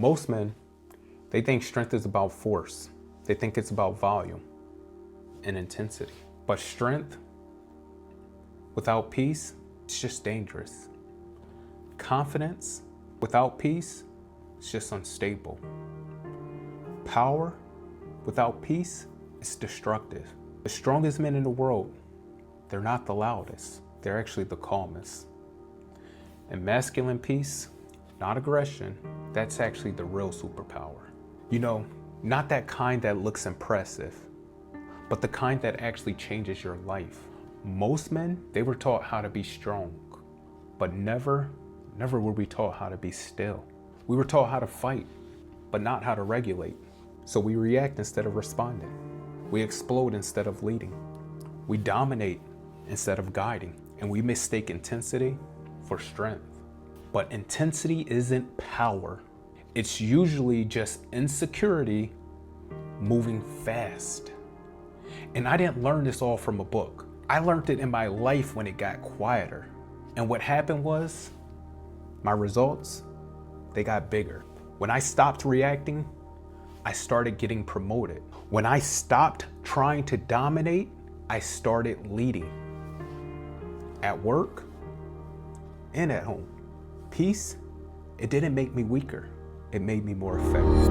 Most men, they think strength is about force. They think it's about volume and intensity. But strength without peace, it's just dangerous. Confidence without peace, it's just unstable. Power without peace, it's destructive. The strongest men in the world, they're not the loudest. They're actually the calmest. And masculine peace, not aggression, that's actually the real superpower. You know, not that kind that looks impressive, but the kind that actually changes your life. Most men, they were taught how to be strong, but never were we taught how to be still. We were taught how to fight, but not how to regulate. So we react instead of responding. We explode instead of leading. We dominate instead of guiding. And we mistake intensity for strength. But intensity isn't power. It's usually just insecurity moving fast. And I didn't learn this all from a book. I learned it in my life when it got quieter. And what happened was, my results, they got bigger. When I stopped reacting, I started getting promoted. When I stopped trying to dominate, I started leading. At work and at home. Peace, it didn't make me weaker. It made me more effective.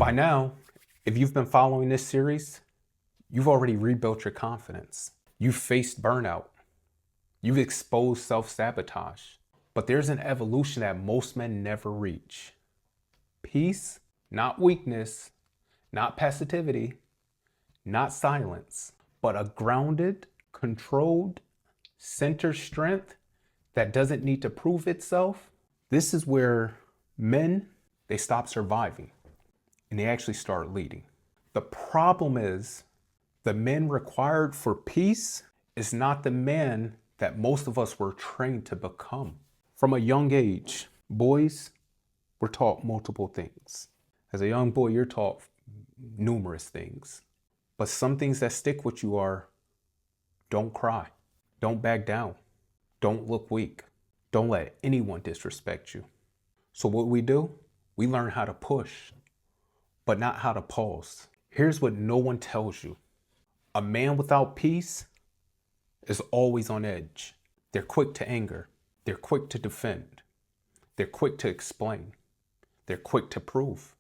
By now, if you've been following this series, you've already rebuilt your confidence. You've faced burnout. You've exposed self-sabotage. But there's an evolution that most men never reach. Peace, not weakness, not passivity, not silence, but a grounded, controlled, centered strength that doesn't need to prove itself. This is where men, they stop surviving and they actually start leading. The problem is the men required for peace is not the man that most of us were trained to become. From a young age, boys were taught multiple things. As a young boy, you're taught numerous things. But some things that stick with you are, don't cry, don't back down, don't look weak, don't let anyone disrespect you. So what we do, we learn how to push, but not how to pause. Here's what no one tells you. A man without peace is always on edge. They're quick to anger. They're quick to defend. They're quick to explain. They're quick to prove.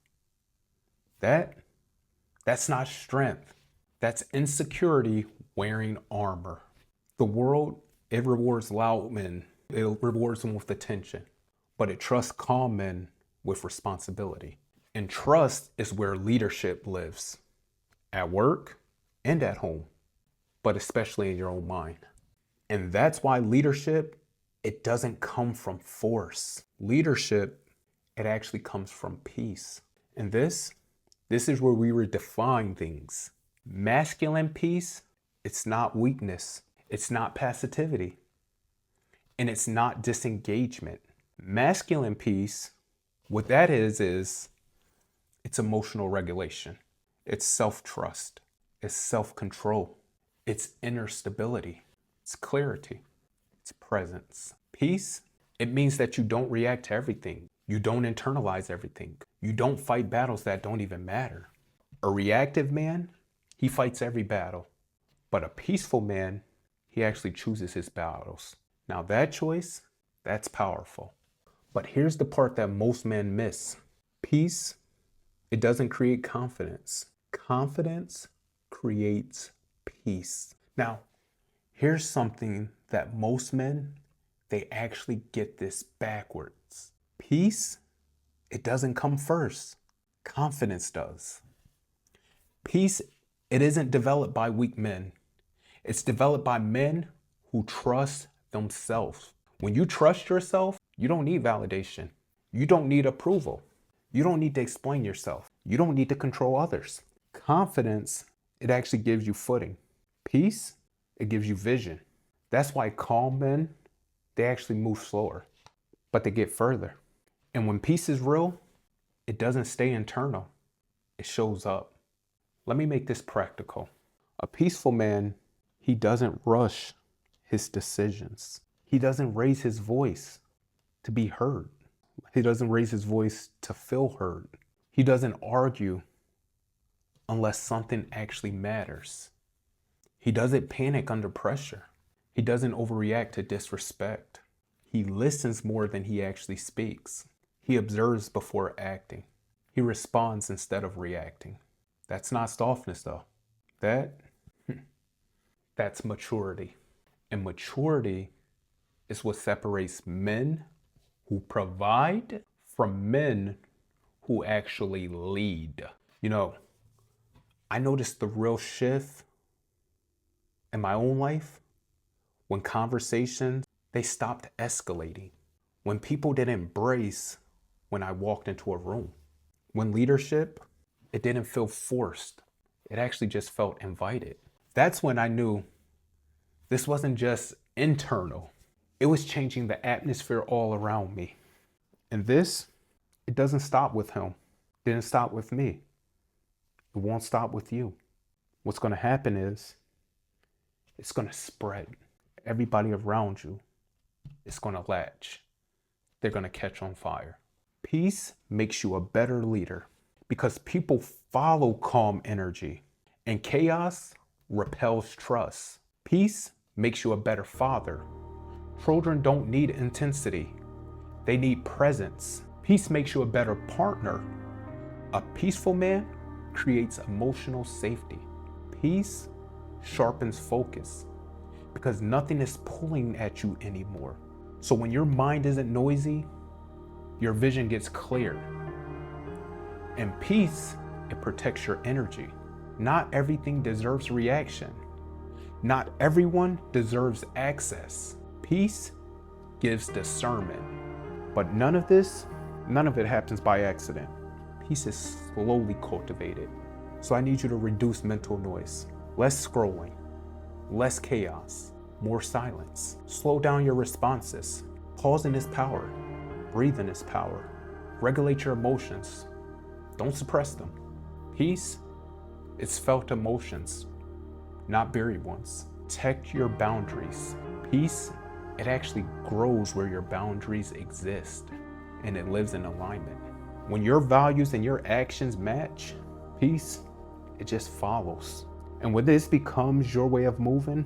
That's not strength. That's insecurity wearing armor. The world, it rewards loud men. It rewards them with attention, but it trusts calm men with responsibility. And trust is where leadership lives, at work and at home, but especially in your own mind. And that's why leadership, it doesn't come from force. Leadership, it actually comes from peace. And this is where we redefine things. Masculine peace, it's not weakness. It's not passivity. And it's not disengagement. Masculine peace, what that is it's emotional regulation. It's self-trust. It's self-control. It's inner stability. It's clarity. It's presence. Peace, it means that you don't react to everything. You don't internalize everything. You don't fight battles that don't even matter. A reactive man, he fights every battle. But a peaceful man, he actually chooses his battles. Now that choice, that's powerful. But here's the part that most men miss. Peace, it doesn't create confidence. Confidence creates peace. Now, here's something that most men, they actually get this backwards. Peace, it doesn't come first. Confidence does. Peace, it isn't developed by weak men. It's developed by men who trust themselves. When you trust yourself, you don't need validation. You don't need approval. You don't need to explain yourself. You don't need to control others. Confidence, it actually gives you footing. Peace, it gives you vision. That's why calm men, they actually move slower, but they get further. And when peace is real, it doesn't stay internal. It shows up. Let me make this practical. A peaceful man, He doesn't rush his decisions. He doesn't raise his voice to be heard. He doesn't raise his voice to feel heard. He doesn't argue unless something actually matters. He doesn't panic under pressure. He doesn't overreact to disrespect. He listens more than he actually speaks. He observes before acting. He responds instead of reacting. That's not softness though. That's maturity. And maturity is what separates men who provide from men who actually lead. You know, I noticed the real shift in my own life when conversations, they stopped escalating. When people didn't embrace when I walked into a room. When leadership, it didn't feel forced. It actually just felt invited. That's when I knew this wasn't just internal. It was changing the atmosphere all around me. And this, it doesn't stop with him. It didn't stop with me. It won't stop with you. What's going to happen is it's going to spread. Everybody around you is going to latch. They're going to catch on fire. Peace makes you a better leader because people follow calm energy and chaos repels trust. Peace makes you a better father. Children don't need intensity. They need presence. Peace makes you a better partner. A peaceful man creates emotional safety. Peace sharpens focus because nothing is pulling at you anymore. So when your mind isn't noisy, your vision gets clear. And peace, it protects your energy. Not everything deserves reaction. Not everyone deserves access. Peace gives discernment. But none of it happens by accident. Peace is slowly cultivated. So I need you to reduce mental noise. Less scrolling, less chaos, more silence. Slow down your responses. Pausing is power. Breathing is power. Regulate your emotions. Don't suppress them. Peace, it's felt emotions, not buried ones. Protect your boundaries. Peace, it actually grows where your boundaries exist and it lives in alignment. When your values and your actions match, peace, it just follows. And when this becomes your way of moving,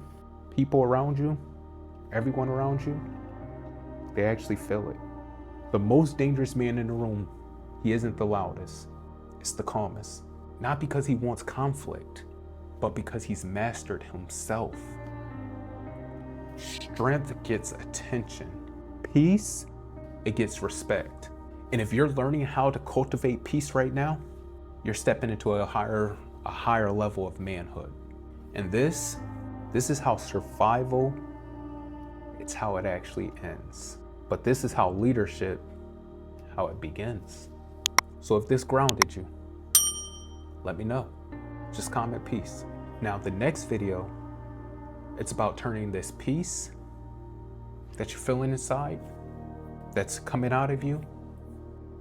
people around you, everyone around you, they actually feel it. The most dangerous man in the room, he isn't the loudest, it's the calmest. Not because he wants conflict, but because he's mastered himself. Strength gets attention. Peace, it gets respect. And if you're learning how to cultivate peace right now, you're stepping into a higher level of manhood. And this is how survival, it's how it actually ends. But this is how leadership, how it begins. So if this grounded you, let me know. Just comment peace. Now the next video, it's about turning this peace that you're feeling inside, that's coming out of you,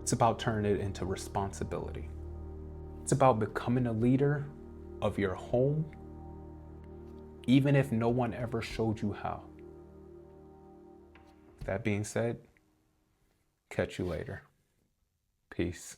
it's about turning it into responsibility. It's about becoming a leader of your home, even if no one ever showed you how. That being said, catch you later. Peace.